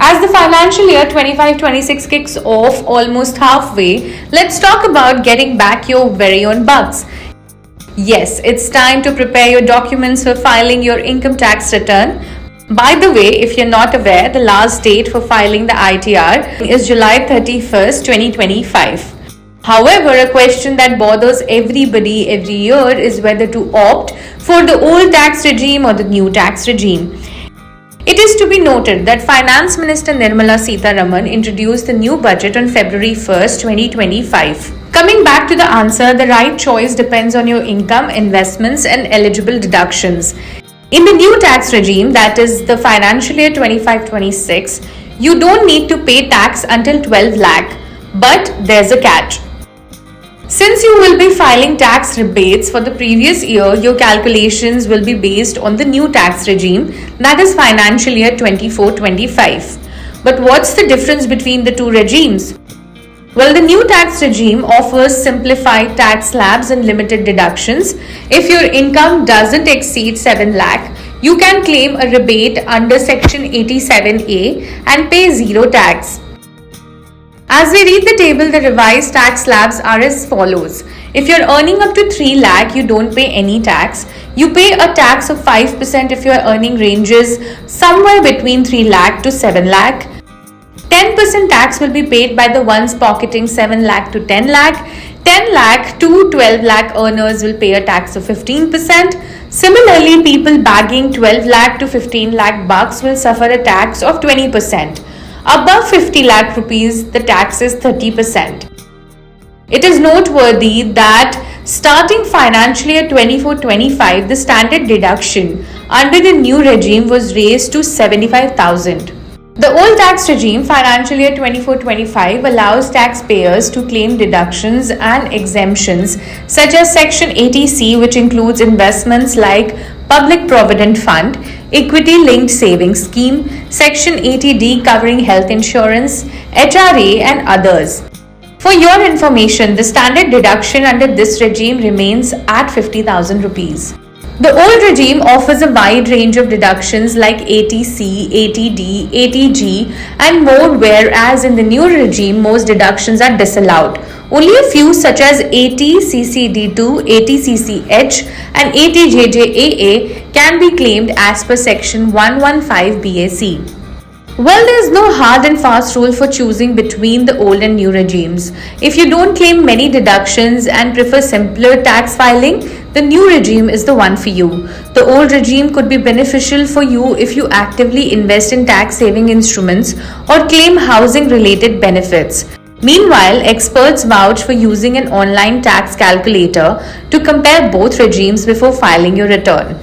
As the financial year 25-26 kicks off almost halfway, let's talk about getting back your very own bucks. Yes, it's time to prepare your documents for filing your income tax return. By the way, if you're not aware, the last date for filing the ITR is July 31st, 2025. However, a question that bothers everybody every year is whether to opt for the old tax regime or the new tax regime. It is to be noted that Finance Minister Nirmala Sitharaman introduced the new budget on February 1st, 2025. Coming back to the answer, the right choice depends on your income, investments, and eligible deductions. In the new tax regime, that is the financial year 25-26, you don't need to pay tax until 12 lakh, but there's a catch. Since you will be filing tax rebates for the previous year, your calculations will be based on the new tax regime, that is financial year 24-25. But what's the difference between the two regimes? Well, the new tax regime offers simplified tax slabs and limited deductions. If your income doesn't exceed 7 lakh, you can claim a rebate under Section 87A and pay zero tax. As we read the table, the revised tax slabs are as follows. If you're earning up to 3 lakh, you don't pay any tax. You pay a tax of 5% if your earning ranges somewhere between 3 lakh to 7 lakh. 10% tax will be paid by the ones pocketing 7 lakh to 10 lakh. 10 lakh to 12 lakh earners will pay a tax of 15%. Similarly, people bagging 12 lakh to 15 lakh bucks will suffer a tax of 20%. Above 50 lakh rupees, the tax is 30%. It is noteworthy that starting financial year 24-25, the standard deduction under the new regime was raised to 75,000. The old tax regime, financial year 24-25, allows taxpayers to claim deductions and exemptions such as Section 80C, which includes investments like Public Provident Fund, Equity Linked Savings Scheme, Section 80D covering health insurance, HRA and others. For your information, the standard deduction under this regime remains at 50,000 rupees. The old regime offers a wide range of deductions like 80C, 80D, 80G and more, whereas in the new regime most deductions are disallowed. Only a few such as 80CCD2, 80CCH and 80JJAA can be claimed as per Section 115 BAC. Well, there is no hard and fast rule for choosing between the old and new regimes. If you don't claim many deductions and prefer simpler tax filing, the new regime is the one for you. The old regime could be beneficial for you if you actively invest in tax saving instruments or claim housing related benefits. Meanwhile, experts vouch for using an online tax calculator to compare both regimes before filing your return.